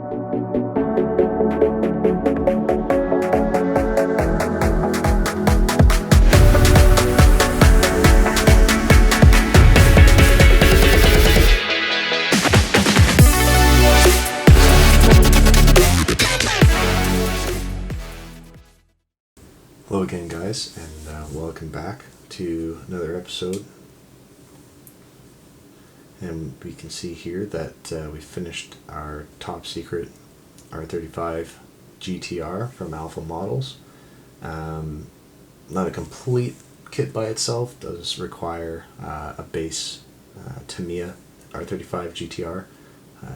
Hello again, guys, and welcome back to another episode. And we can see here that we finished our top secret R35 GTR from Alpha Models. Not a complete kit by itself, does require a base Tamiya R35 GTR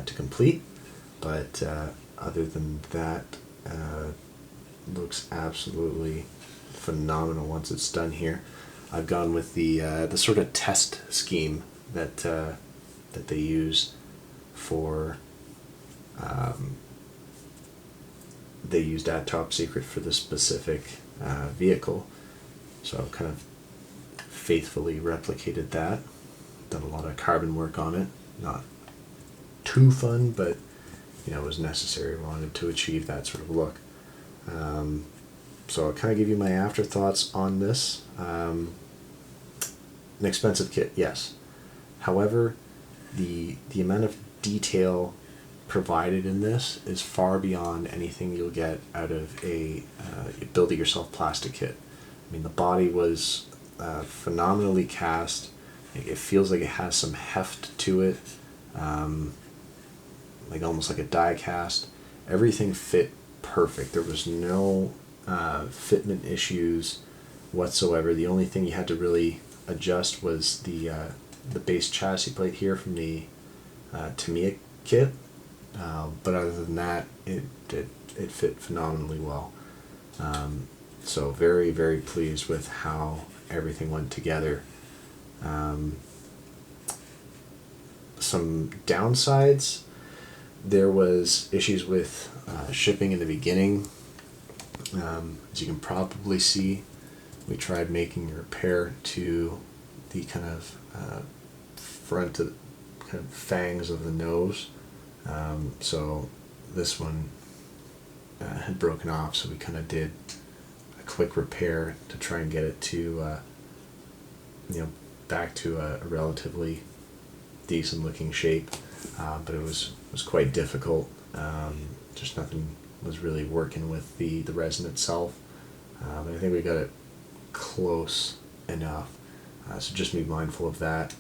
to complete, but other than that, looks absolutely phenomenal once it's done here. I've gone with the sort of test scheme that they use for they used at Top Secret for the specific vehicle, so I've kind of faithfully replicated that. Done a lot of carbon work on it, not too fun, but you know, it was necessary. I wanted to achieve that sort of look. So I'll kind of give you my afterthoughts on this. An expensive kit, yes. However, the amount of detail provided in this is far beyond anything you'll get out of a build-it-yourself plastic kit. I mean, the body was phenomenally cast. It feels like it has some heft to it, like almost like a die cast. Everything fit perfect. There was no fitment issues whatsoever. The only thing you had to really adjust was the base chassis plate here from the Tamiya kit, but other than that, it fit phenomenally well. So very, very pleased with how everything went together. Some downsides: there was issues with shipping in the beginning. As you can probably see, we tried making a repair to the kind of front of kind of fangs of the nose. So this one had broken off, so we kind of did a quick repair to try and get it to back to a relatively decent looking shape, but it was quite difficult. Just nothing was really working with the resin itself, but I think we got it close enough, so just be mindful of that.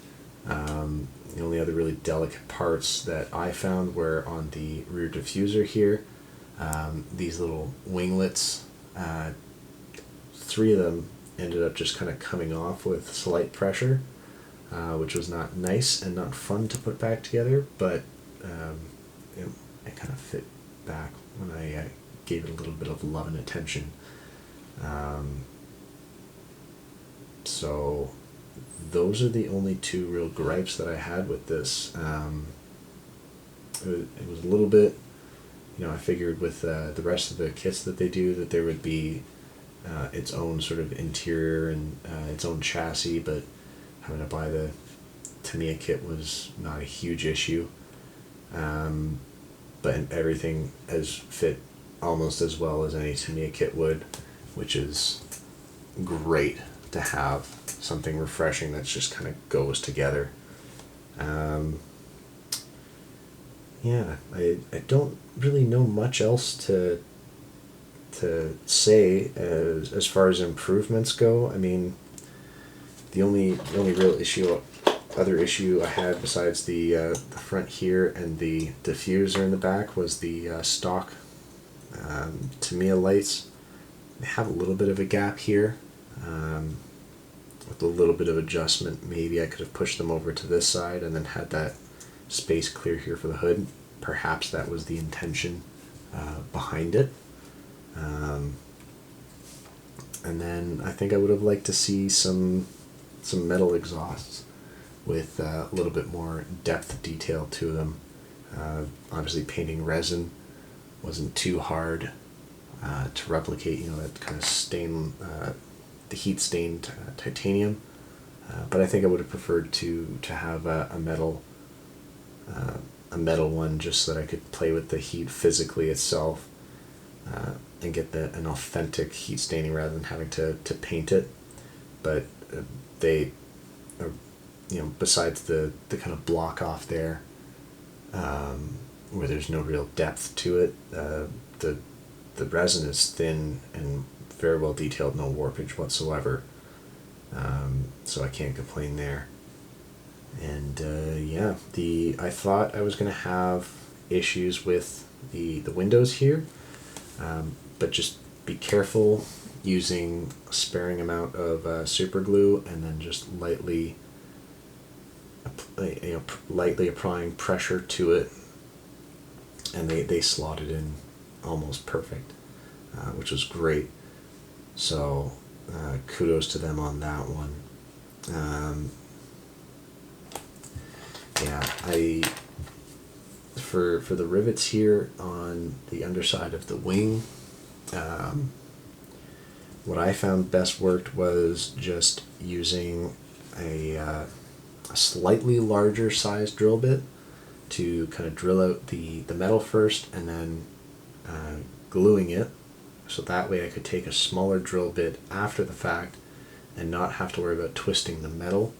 The only other really delicate parts that I found were on the rear diffuser here. These little winglets, 3 of them ended up just kind of coming off with slight pressure, which was not nice and not fun to put back together, but it kind of fit back when I gave it a little bit of love and attention. So those are the only 2 real gripes that I had with this. It was a little bit, I figured with the rest of the kits that they do that there would be its own sort of interior and its own chassis, but having to buy the Tamiya kit was not a huge issue. But everything has fit almost as well as any Tamiya kit would, which is great to have something refreshing that just kind of goes together. I don't really know much else to say as far as improvements go. I mean, the only real other issue I had besides the front here and the diffuser in the back was the stock Tamiya lights. They have a little bit of a gap here. With a little bit of adjustment, maybe I could have pushed them over to this side and then had that space clear here for the hood. Perhaps that was the intention behind it. And then I think I would have liked to see some metal exhausts with a little bit more depth detail to them. Obviously painting resin wasn't too hard to replicate, that kind of stain, the heat stained titanium, but I think I would have preferred to have a metal a metal one just so that I could play with the heat physically itself and get an authentic heat staining rather than having to paint it. But they are, besides the kind of block off there, where there's no real depth to it, the resin is thin and very well detailed, no warpage whatsoever. So I can't complain there. And yeah, I thought I was going to have issues with the windows here, but just be careful using a sparing amount of super glue, and then just lightly applying pressure to it, and they slotted in almost perfect, which was great. So kudos to them on that one. Yeah, for the rivets here on the underside of the wing, what I found best worked was just using a slightly larger size drill bit to kind of drill out the metal first, and then gluing it, so that way I could take a smaller drill bit after the fact and not have to worry about twisting the metal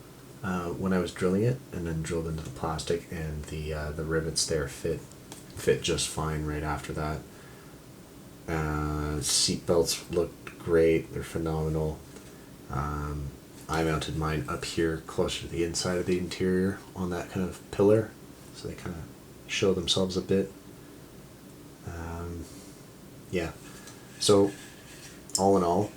when I was drilling it, and then drilled into the plastic, and the rivets there fit just fine right after that. Seat belts looked great, they're phenomenal. I mounted mine up here closer to the inside of the interior on that kind of pillar, so they kind of show themselves a bit. Yeah, so all in all,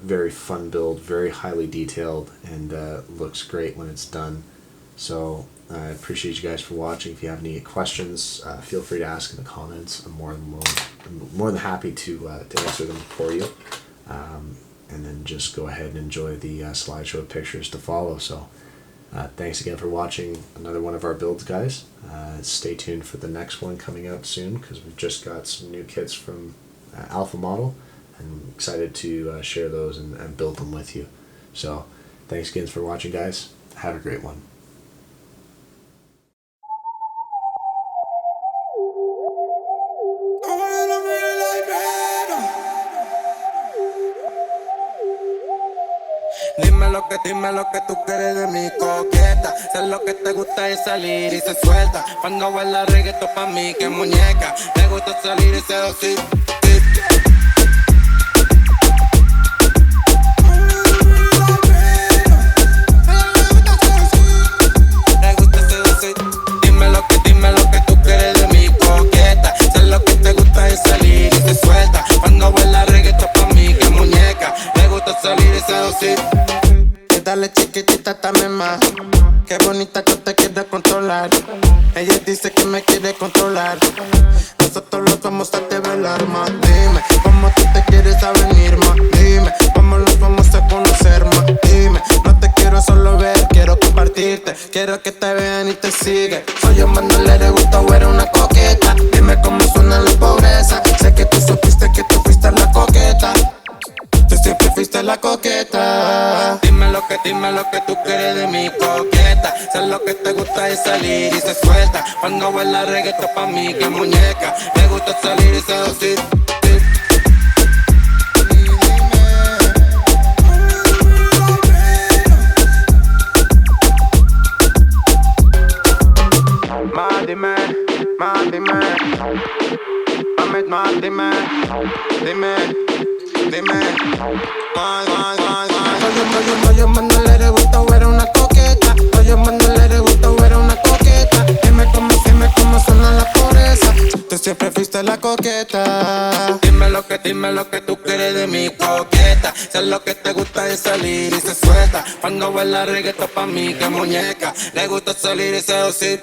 very fun build, very highly detailed, and looks great when it's done. So I appreciate you guys for watching. If you have any questions, feel free to ask in the comments. I'm more than happy to answer them for you. And then just go ahead and enjoy the slideshow pictures to follow. So thanks again for watching another one of our builds, guys. Stay tuned for the next one coming out soon, because we've just got some new kits from Alpha Model, and I'm excited to share those and build them with you. So thanks again for watching, guys. Have a great one. Dime lo que tú quieres de mi coqueta. Sé lo que te gusta es salir y se suelta. Cuando baila reggaetón pa' mí que muñeca. Le gusta salir y seducir. Le gusta seducir. Dime lo que tú quieres de mi coqueta. Sé lo que te gusta es salir y se suelta. Cuando baila reggaetón pa' mí que muñeca. Le gusta salir y seducir. Dale chiquitita, dame más. Qué bonita que te quiere controlar. Ella dice que me quiere controlar. Nosotros los vamos a develar más. Dime, cómo tú te quieres a venir más. Dime, cómo los vamos a conocer más. Dime, no te quiero solo ver, quiero compartirte. Quiero que te vean y te siguen. Soy un mandole de gusto, o eres una coqueta. Dime cómo suena la pobreza. Sé que tú supiste que tú fuiste la coqueta. Tú siempre fuiste la coqueta. Dime lo que tú quieres de mi coqueta. Sé lo que te gusta es salir y se suelta. Cuando baila reggaetón pa' mí que muñeca. Le gusta salir y seducir. Más dime, más dime, dime, Oye, mandale de gusto, o eres una coqueta. Oye, mandale de gusto, o eres una coqueta. Dime cómo suena la pobreza. Tú siempre fuiste la coqueta. Dime lo que tú quieres de mi coqueta. Sé lo que te gusta es salir y se suelta. Cuando baila reggaetón pa' mí que muñeca. Le gusta salir y seducir.